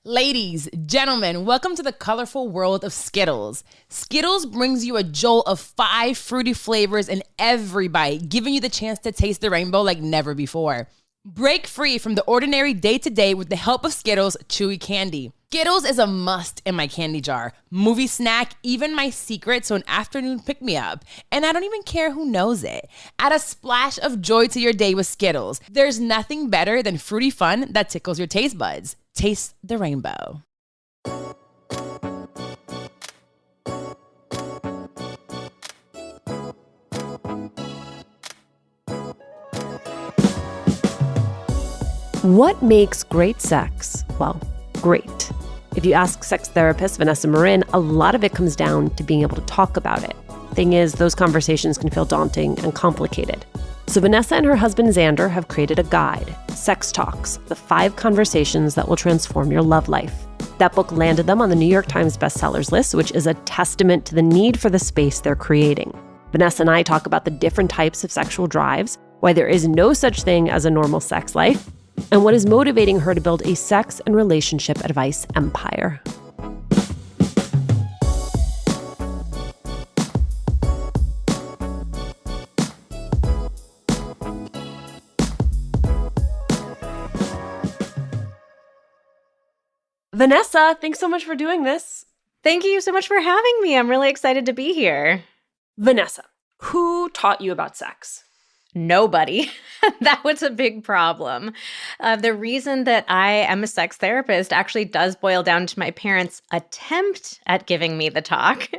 Ladies, gentlemen, welcome to the colorful world of Skittles. Skittles brings you a jolt of 5 fruity flavors in every bite, giving you the chance to taste the rainbow like never before. Break free from the ordinary day-to-day with the help of Skittles Chewy Candy. Skittles is a must in my candy jar, movie snack, even my secret, so an afternoon pick-me-up. And I don't even care who knows it. Add a splash of joy to your day with Skittles. There's nothing better than fruity fun that tickles your taste buds. Taste the rainbow. What makes great sex? Well, great. If you ask sex therapist Vanessa Marín, a lot of it comes down to being able to talk about it. Thing is, those conversations can feel daunting and complicated. So Vanessa and her husband Xander have created a guide, Sex Talks, the 5 conversations that will transform your love life. That book landed them on the New York Times bestsellers list, which is a testament to the need for the space they're creating. Vanessa and I talk about the different types of sexual drives, why there is no such thing as a normal sex life, and what is motivating her to build a sex and relationship advice empire. Vanessa, thanks so much for doing this. Thank you so much for having me. I'm really excited to be here. Vanessa, who taught you about sex? Nobody. That was a big problem. The reason that I am a sex therapist actually does boil down to my parents' attempt at giving me the talk.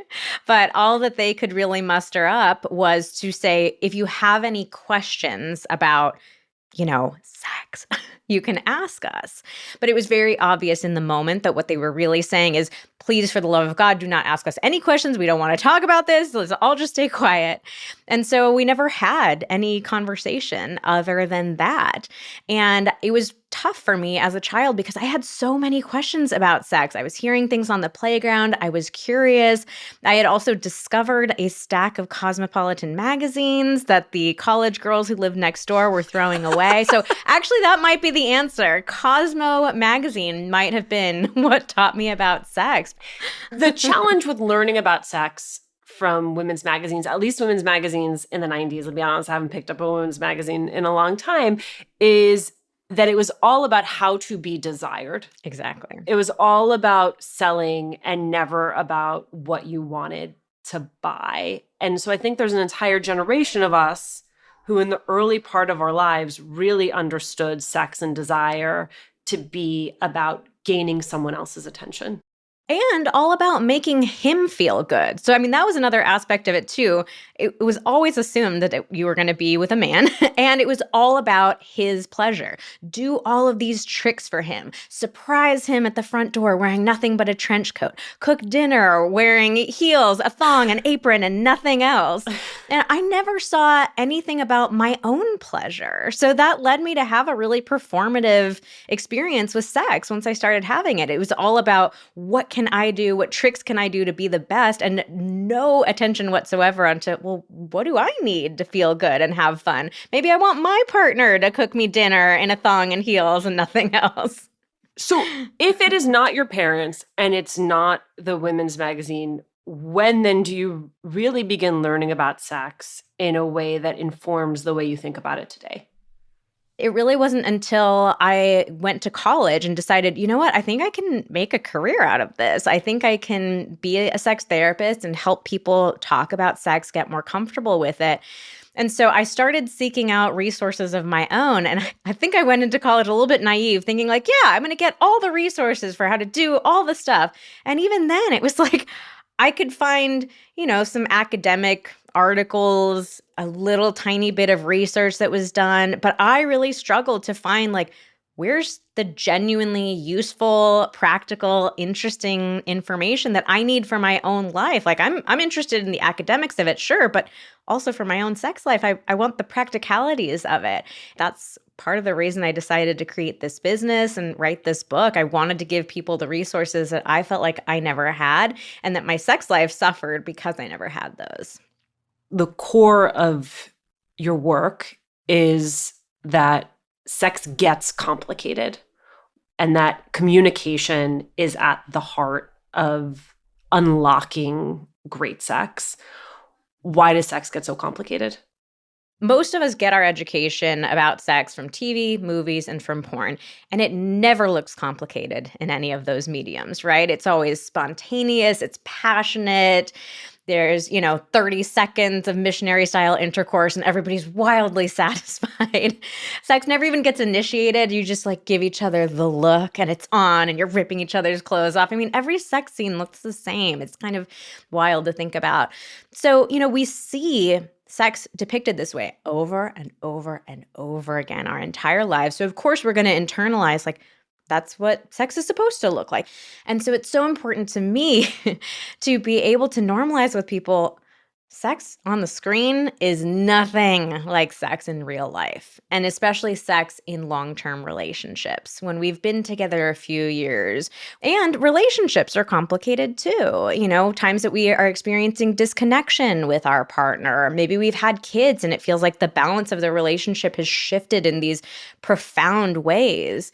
But all that they could really muster up was to say, if you have any questions about, sex, you can ask us. But it was very obvious in the moment that what they were really saying is, please, for the love of God, do not ask us any questions. We don't want to talk about this. Let's all just stay quiet. And so we never had any conversation other than that. And it was tough for me as a child because I had so many questions about sex. I was hearing things on the playground. I was curious. I had also discovered a stack of Cosmopolitan magazines that the college girls who lived next door were throwing away. So actually, that might be the answer. Cosmo magazine might have been what taught me about sex. The challenge with learning about sex from women's magazines, at least women's magazines in the 90s, I'll be honest, I haven't picked up a women's magazine in a long time, is that it was all about how to be desired. Exactly. It was all about selling and never about what you wanted to buy. And so I think there's an entire generation of us who in the early part of our lives really understood sex and desire to be about gaining someone else's attention. And all about making him feel good. So, that was another aspect of it, too. It was always assumed that you were going to be with a man, and it was all about his pleasure. Do all of these tricks for him. Surprise him at the front door wearing nothing but a trench coat. Cook dinner wearing heels, a thong, an apron, and nothing else. And I never saw anything about my own pleasure. So that led me to have a really performative experience with sex once I started having it. It was all about what can I do? What tricks can I do to be the best? And no attention whatsoever onto, well, what do I need to feel good and have fun? Maybe I want my partner to cook me dinner in a thong and heels and nothing else. So if it is not your parents and it's not the women's magazine, when then do you really begin learning about sex in a way that informs the way you think about it today? It really wasn't until I went to college and decided, you know what, I think I can make a career out of this. I think I can be a sex therapist and help people talk about sex, get more comfortable with it. And so I started seeking out resources of my own. And I think I went into college a little bit naive, thinking like, yeah, I'm going to get all the resources for how to do all the stuff. And even then it was like, I could find, some academic articles, a little tiny bit of research that was done, but I really struggled to find where's the genuinely useful, practical, interesting information that I need for my own life? I'm interested in the academics of it, sure, but also for my own sex life, I want the practicalities of it. That's part of the reason I decided to create this business and write this book. I wanted to give people the resources that I felt like I never had and that my sex life suffered because I never had those. The core of your work is that sex gets complicated and that communication is at the heart of unlocking great sex. Why does sex get so complicated? Most of us get our education about sex from TV, movies, and from porn, and it never looks complicated in any of those mediums, right? It's always spontaneous, it's passionate. There's, 30 seconds of missionary-style intercourse, and everybody's wildly satisfied. Sex never even gets initiated. You just, give each other the look, and it's on, and you're ripping each other's clothes off. I mean, every sex scene looks the same. It's kind of wild to think about. So, we see sex depicted this way over and over and over again our entire lives. So, of course, we're going to internalize, that's what sex is supposed to look like. And so it's so important to me to be able to normalize with people, sex on the screen is nothing like sex in real life, and especially sex in long-term relationships when we've been together a few years. And relationships are complicated too. Times that we are experiencing disconnection with our partner. Maybe we've had kids and it feels like the balance of the relationship has shifted in these profound ways.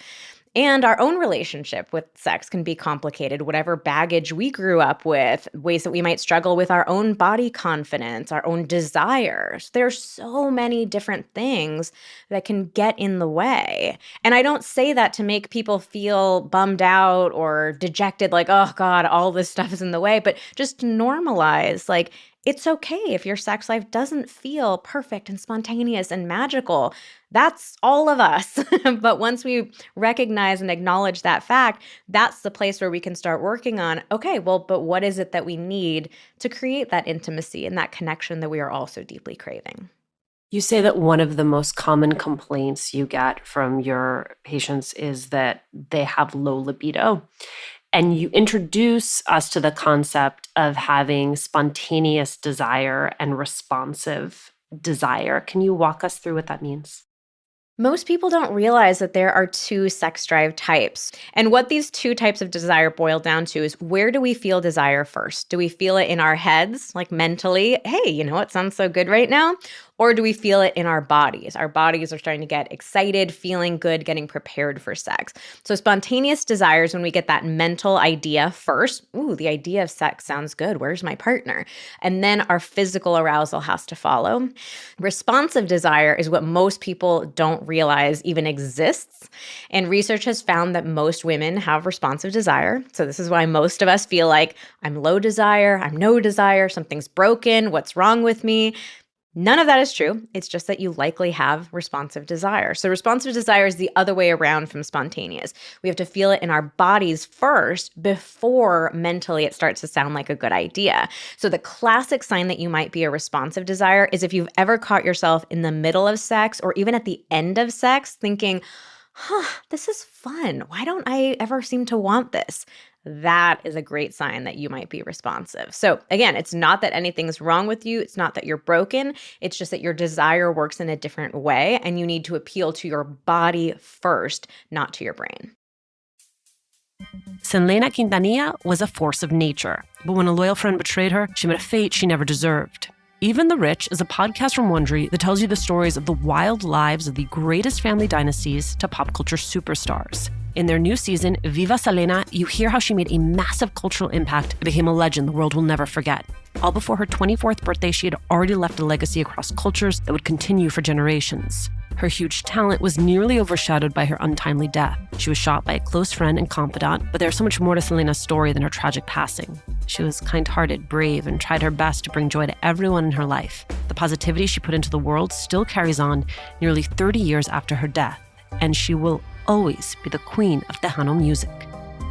And our own relationship with sex can be complicated, whatever baggage we grew up with, ways that we might struggle with our own body confidence, our own desires. There's so many different things that can get in the way. And I don't say that to make people feel bummed out or dejected, oh God, all this stuff is in the way, but just to normalize, it's okay if your sex life doesn't feel perfect and spontaneous and magical. That's all of us. But once we recognize and acknowledge that fact, that's the place where we can start working on, okay, well, but what is it that we need to create that intimacy and that connection that we are also deeply craving? You say that one of the most common complaints you get from your patients is that they have low libido. And you introduce us to the concept of having spontaneous desire and responsive desire. Can you walk us through what that means? Most people don't realize that there are two sex drive types. And what these two types of desire boil down to is, where do we feel desire first? Do we feel it in our heads, mentally? Hey, it sounds so good right now. Or do we feel it in our bodies? Our bodies are starting to get excited, feeling good, getting prepared for sex. So spontaneous desires, when we get that mental idea first, ooh, the idea of sex sounds good. Where's my partner? And then our physical arousal has to follow. Responsive desire is what most people don't realize even exists. And research has found that most women have responsive desire. So this is why most of us feel like I'm low desire, I'm no desire, something's broken, what's wrong with me? None of that is true. It's just that you likely have responsive desire. So responsive desire is the other way around from spontaneous. We have to feel it in our bodies first before mentally it starts to sound like a good idea. So the classic sign that you might be a responsive desire is if you've ever caught yourself in the middle of sex or even at the end of sex thinking, this is fun. Why don't I ever seem to want this? That is a great sign that you might be responsive. So again, it's not that anything's wrong with you. It's not that you're broken. It's just that your desire works in a different way and you need to appeal to your body first, not to your brain. Selena Quintanilla was a force of nature, but when a loyal friend betrayed her, she met a fate she never deserved. Even the Rich is a podcast from Wondery that tells you the stories of the wild lives of the greatest family dynasties to pop culture superstars. In their new season, Viva Selena, you hear how she made a massive cultural impact and became a legend the world will never forget. All before her 24th birthday, she had already left a legacy across cultures that would continue for generations. Her huge talent was nearly overshadowed by her untimely death. She was shot by a close friend and confidant, but there's so much more to Selena's story than her tragic passing. She was kind-hearted, brave, and tried her best to bring joy to everyone in her life. The positivity she put into the world still carries on nearly 30 years after her death, and she will always be the queen of Tejano music.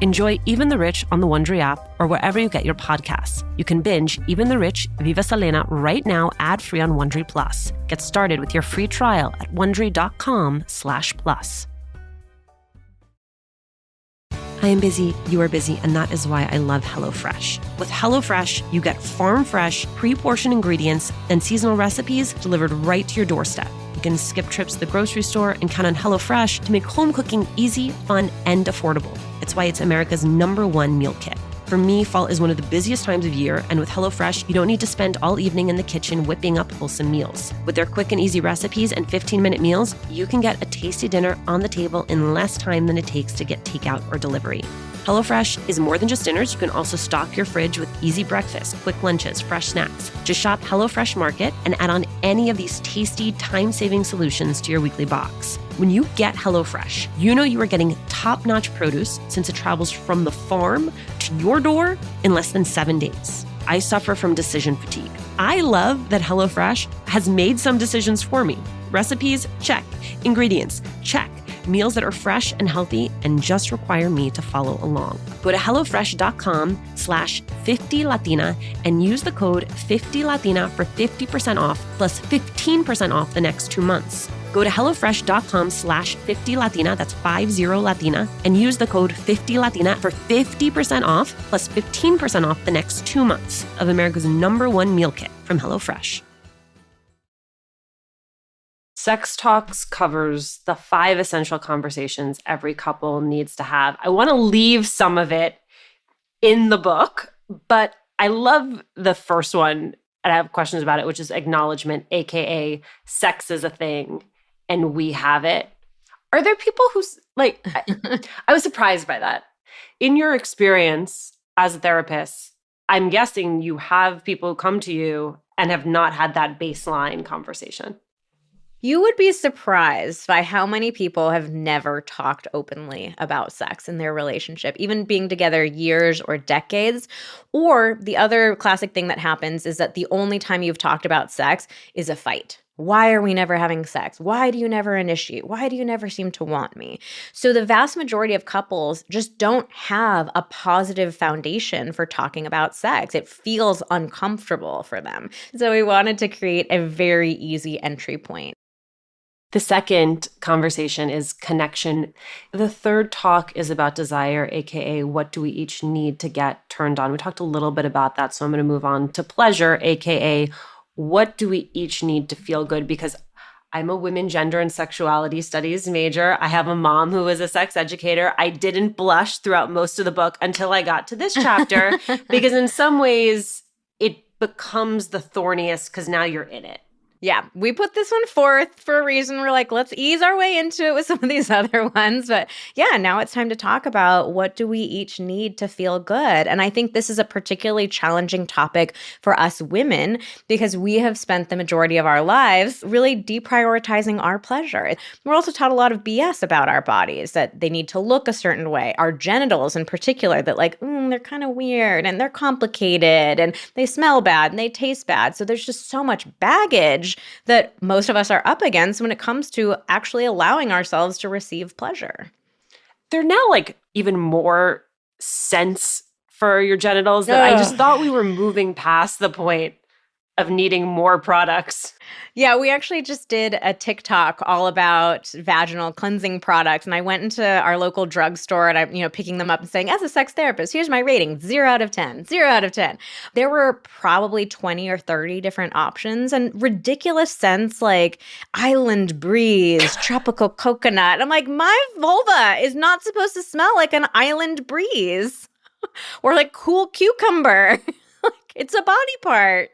Enjoy Even the Rich on the Wondery app or wherever you get your podcasts. You can binge Even the Rich, Viva Selena right now ad-free on Wondery Plus. Get started with your free trial at Wondery.com/plus. I am busy, you are busy, and that is why I love HelloFresh. With HelloFresh, you get farm-fresh, pre-portioned ingredients and seasonal recipes delivered right to your doorstep. You can skip trips to the grocery store and count on HelloFresh to make home cooking easy, fun, and affordable. It's why it's America's #1 meal kit. For me, fall is one of the busiest times of year, and with HelloFresh, you don't need to spend all evening in the kitchen whipping up wholesome meals. With their quick and easy recipes and 15-minute meals, you can get a tasty dinner on the table in less time than it takes to get takeout or delivery. HelloFresh is more than just dinners. You can also stock your fridge with easy breakfast, quick lunches, fresh snacks. Just shop HelloFresh Market and add on any of these tasty, time-saving solutions to your weekly box. When you get HelloFresh, you know you are getting top-notch produce since it travels from the farm to your door in less than 7 days. I suffer from decision fatigue. I love that HelloFresh has made some decisions for me. Recipes, check. Ingredients, check. Meals that are fresh and healthy and just require me to follow along. Go to HelloFresh.com/50Latina and use the code 50Latina for 50% off plus 15% off the next 2 months. Go to HelloFresh.com/50Latina, that's 50Latina, and use the code 50Latina for 50% off plus 15% off the next 2 months of America's #1 meal kit from HelloFresh. Sex Talks covers the 5 essential conversations every couple needs to have. I want to leave some of it in the book, but I love the first one, and I have questions about it, which is acknowledgement, aka sex is a thing and we have it. Are there people who, like, I was surprised by that. In your experience as a therapist, I'm guessing you have people who come to you and have not had that baseline conversation. You would be surprised by how many people have never talked openly about sex in their relationship, even being together years or decades. Or the other classic thing that happens is that the only time you've talked about sex is a fight. Why are we never having sex? Why do you never initiate? Why do you never seem to want me? So the vast majority of couples just don't have a positive foundation for talking about sex. It feels uncomfortable for them. So we wanted to create a very easy entry point. The second conversation is connection. The third talk is about desire, aka what do we each need to get turned on? We talked a little bit about that, so I'm going to move on to pleasure, aka what do we each need to feel good? Because I'm a women, gender, and sexuality studies major. I have a mom who is a sex educator. I didn't blush throughout most of the book until I got to this chapter, because in some ways it becomes the thorniest because now you're in it. Yeah, we put this one forth for a reason. We're like, let's ease our way into it with some of these other ones. But yeah, now it's time to talk about what do we each need to feel good. And I think this is a particularly challenging topic for us women because we have spent the majority of our lives really deprioritizing our pleasure. We're also taught a lot of BS about our bodies, that they need to look a certain way. Our genitals in particular, that like, they're kind of weird and they're complicated and they smell bad and they taste bad. So there's just so much baggage that most of us are up against when it comes to actually allowing ourselves to receive pleasure. They're now like even more sense for your genitals that I just thought we were moving past the point of needing more products. Yeah, we actually just did a TikTok all about vaginal cleansing products. And I went into our local drugstore and I'm, picking them up and saying, as a sex therapist, here's my rating, 0 out of 10, 0 out of 10. There were probably 20 or 30 different options and ridiculous scents like Island Breeze, Tropical Coconut. I'm like, my vulva is not supposed to smell like an Island Breeze or like Cool Cucumber. It's a body part.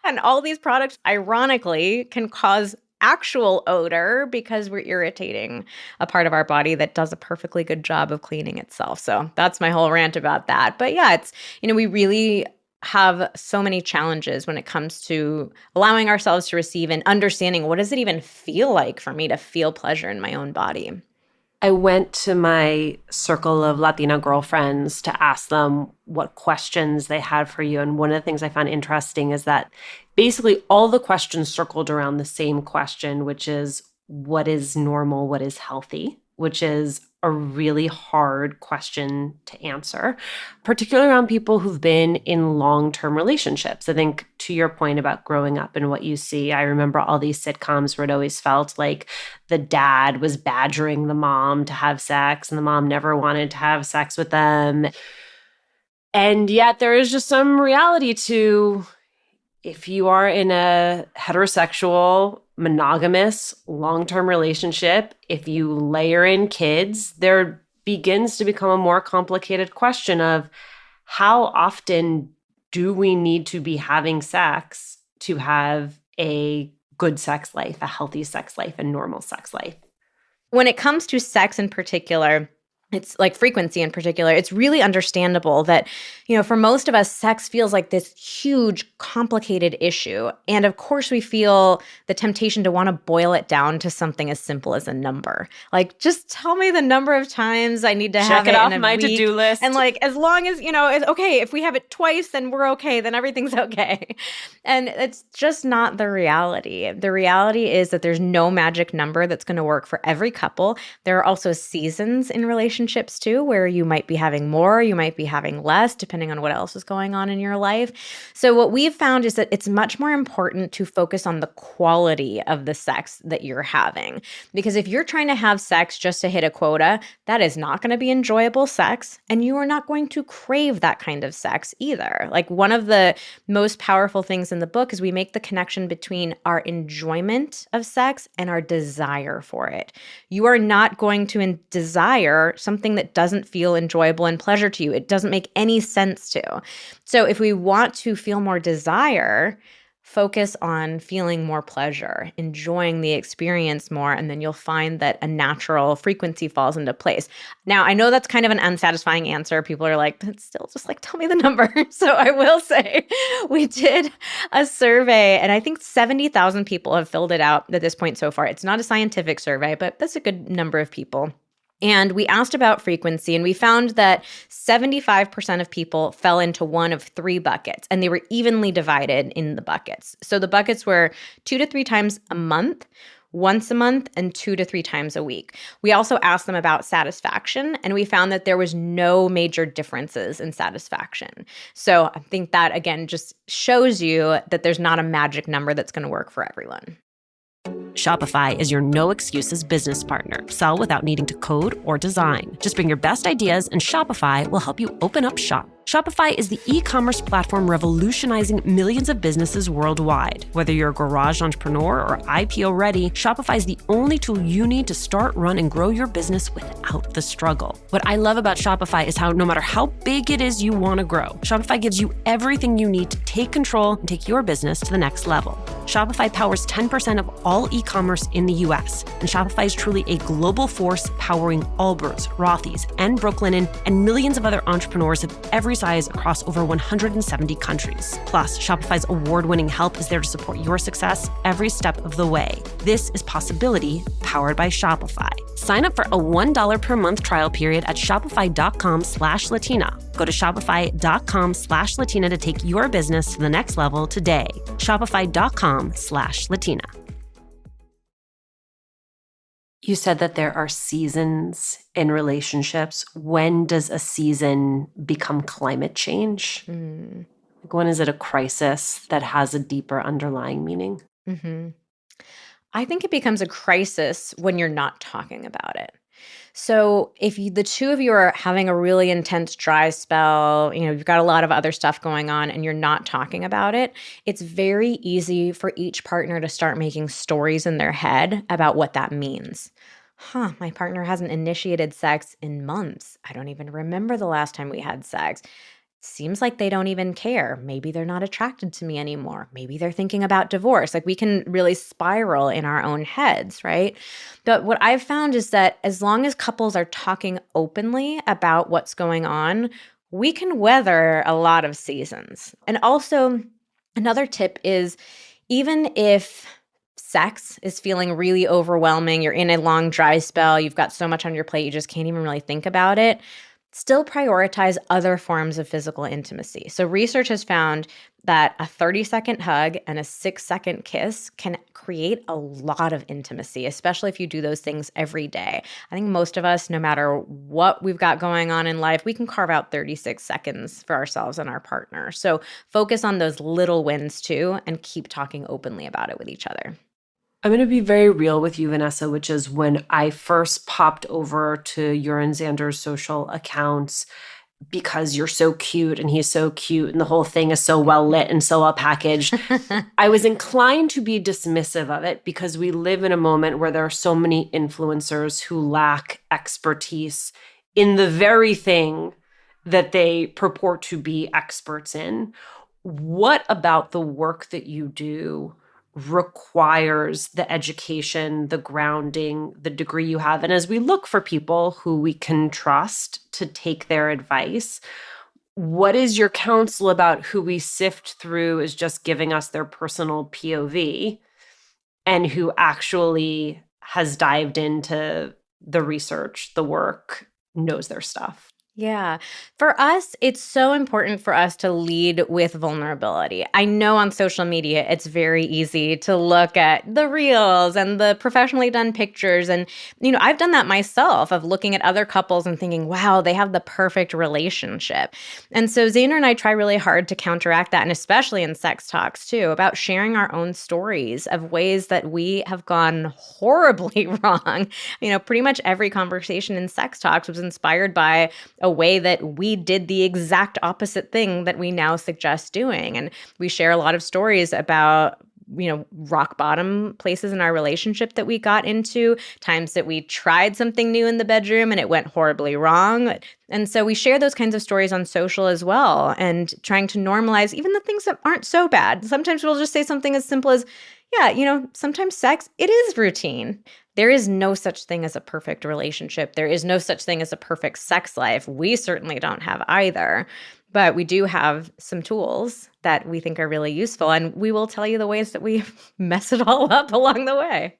And all these products, ironically, can cause actual odor because we're irritating a part of our body that does a perfectly good job of cleaning itself. So that's my whole rant about that. But yeah, it's, we really have so many challenges when it comes to allowing ourselves to receive and understanding what does it even feel like for me to feel pleasure in my own body. I went to my circle of Latina girlfriends to ask them what questions they had for you. And one of the things I found interesting is that basically all the questions circled around the same question, which is what is normal, what is healthy, which is a really hard question to answer, particularly around people who've been in long-term relationships. I think to your point about growing up and what you see, I remember all these sitcoms where it always felt like the dad was badgering the mom to have sex and the mom never wanted to have sex with them. And yet there is just some reality to if you are in a heterosexual, monogamous, long-term relationship, if you layer in kids, there begins to become a more complicated question of how often do we need to be having sex to have a good sex life, a healthy sex life, a normal sex life? When it comes to sex in particular, it's like frequency in particular, it's really understandable that, for most of us, sex feels like this huge, complicated issue. And of course, we feel the temptation to want to boil it down to something as simple as a number. Like, just tell me the number of times I need to have it off in a my week. to-do list. And like, as long as, it's okay. If we have it twice, then we're okay. Then everything's okay. And it's just not the reality. The reality is that there's no magic number that's going to work for every couple. There are also seasons in relationships too, where you might be having more, you might be having less, depending on what else is going on in your life. So what we've found is that it's much more important to focus on the quality of the sex that you're having. Because if you're trying to have sex just to hit a quota, that is not going to be enjoyable sex, and you are not going to crave that kind of sex either. Like, one of the most powerful things in the book is we make the connection between our enjoyment of sex and our desire for it. You are not going to desire something that doesn't feel enjoyable and pleasure to you. It doesn't make any sense to. So if we want to feel more desire, focus on feeling more pleasure, enjoying the experience more, and then you'll find that a natural frequency falls into place. Now, I know that's kind of an unsatisfying answer. People are like, but still just like, tell me the number. So I will say we did a survey, and I think 70,000 people have filled it out at this point so far. It's not a scientific survey, but that's a good number of people. And we asked about frequency, and we found that 75% of people fell into one of three buckets, and they were evenly divided in the buckets. So the buckets were 2 to 3 times a month, once a month, and 2 to 3 times a week. We also asked them about satisfaction, and we found that there was no major differences in satisfaction. So I think that, again, just shows you that there's not a magic number that's going to work for everyone. Shopify is your no-excuses business partner. Sell without needing to code or design. Just bring your best ideas, and Shopify will help you open up shop. Shopify is the e-commerce platform revolutionizing millions of businesses worldwide. Whether you're a garage entrepreneur or IPO ready, Shopify is the only tool you need to start, run, and grow your business without the struggle. What I love about Shopify is how no matter how big it is you want to grow, Shopify gives you everything you need to take control and take your business to the next level. Shopify powers 10% of all e-commerce in the US, and Shopify is truly a global force powering Allbirds, Rothy's, and Brooklinen, and millions of other entrepreneurs of every size across over 170 countries. Plus, Shopify's award-winning help is there to support your success every step of the way. This is Possibility, powered by Shopify. Sign up for a $1 per month trial period at shopify.com/Latina. Go to shopify.com/Latina to take your business to the next level today. Shopify.com/Latina. You said that there are seasons in relationships. When does a season become climate change? Like, when is it a crisis that has a deeper underlying meaning? Mm-hmm. I think it becomes a crisis when you're not talking about it. So if the two of you are having a really intense dry spell, you've got a lot of other stuff going on and you're not talking about it, it's very easy for each partner to start making stories in their head about what that means. My partner hasn't initiated sex in months. I don't even remember the last time we had sex. Seems like they don't even care. Maybe they're not attracted to me anymore. Maybe they're thinking about divorce. Like, we can really spiral in our own heads, right? But what I've found is that as long as couples are talking openly about what's going on, we can weather a lot of seasons. And also, another tip is, even if sex is feeling really overwhelming, you're in a long dry spell, you've got so much on your plate, you just can't even really think about it, still prioritize other forms of physical intimacy. So research has found that a 30-second hug and a 6-second kiss can create a lot of intimacy, especially if you do those things every day. I think most of us, no matter what we've got going on in life, we can carve out 36 seconds for ourselves and our partner. So focus on those little wins too, and keep talking openly about it with each other. I'm going to be very real with you, Vanessa, which is when I first popped over to your and Xander's social accounts, because you're so cute and he's so cute and the whole thing is so well lit and so well packaged, I was inclined to be dismissive of it because we live in a moment where there are so many influencers who lack expertise in the very thing that they purport to be experts in. What about the work that you do requires the education, the grounding, the degree you have? And as we look for people who we can trust to take their advice, what is your counsel about who we sift through as just giving us their personal POV and who actually has dived into the research, the work, knows their stuff? Yeah. For us, it's so important for us to lead with vulnerability. I know on social media, it's very easy to look at the reels and the professionally done pictures. And, I've done that myself of looking at other couples and thinking, wow, they have the perfect relationship. And so Xander and I try really hard to counteract that, and especially in sex talks too, about sharing our own stories of ways that we have gone horribly wrong. Pretty much every conversation in sex talks was inspired by a way that we did the exact opposite thing that we now suggest doing. And we share a lot of stories about, rock bottom places in our relationship that we got into, times that we tried something new in the bedroom and it went horribly wrong. And so we share those kinds of stories on social as well, and trying to normalize even the things that aren't so bad. Sometimes we'll just say something as simple as, yeah, sometimes sex, it is routine. There is no such thing as a perfect relationship. There is no such thing as a perfect sex life. We certainly don't have either. But we do have some tools that we think are really useful. And we will tell you the ways that we mess it all up along the way.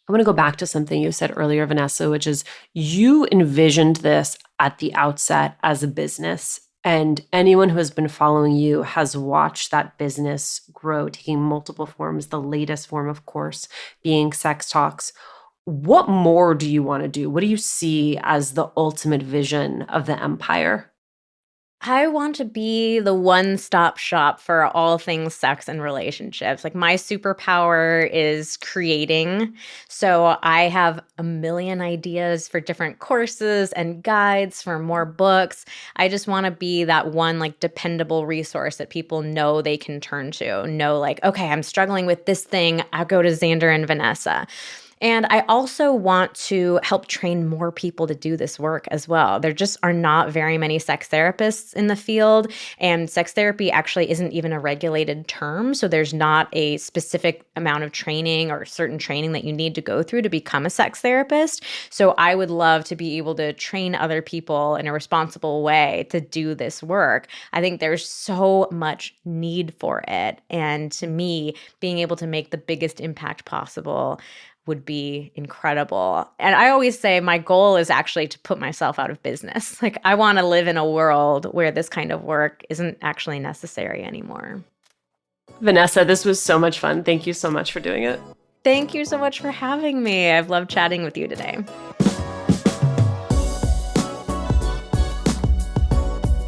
I want to go back to something you said earlier, Vanessa, which is you envisioned this at the outset as a business. And anyone who has been following you has watched that business grow, taking multiple forms, the latest form, of course, being sex talks. What more do you want to do? What do you see as the ultimate vision of the empire? I want to be the one-stop shop for all things sex and relationships. Like, my superpower is creating. So I have a million ideas for different courses and guides for more books. I just want to be that one dependable resource that people know they can turn to. Know okay, I'm struggling with this thing. I'll go to Xander and Vanessa. And I also want to help train more people to do this work as well. There just are not very many sex therapists in the field, and sex therapy actually isn't even a regulated term. So there's not a specific amount of training or certain training that you need to go through to become a sex therapist. So I would love to be able to train other people in a responsible way to do this work. I think there's so much need for it. And to me, being able to make the biggest impact possible would be incredible. And I always say my goal is actually to put myself out of business. I want to live in a world where this kind of work isn't actually necessary anymore. Vanessa, this was so much fun. Thank you so much for doing it. Thank you so much for having me. I've loved chatting with you today.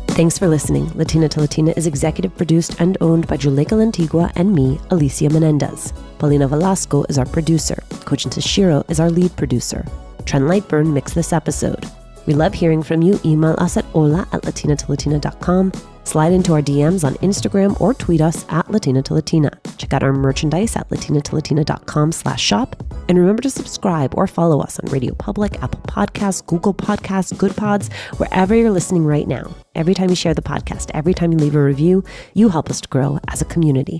Thanks for listening. Latina to Latina is executive produced and owned by Juleka Lantigua and me, Alicia Menendez. Paulina Velasco is our producer. Cochin Tashiro is our lead producer. Trent Lightburn mixed this episode. We love hearing from you. Email us at hola@latinatolatina.com. Slide into our DMs on Instagram or tweet us at Latina to Latina. Check out our merchandise at latinatolatina.com/shop. And remember to subscribe or follow us on Radio Public, Apple Podcasts, Google Podcasts, Good Pods, wherever you're listening right now. Every time you share the podcast, every time you leave a review, you help us to grow as a community.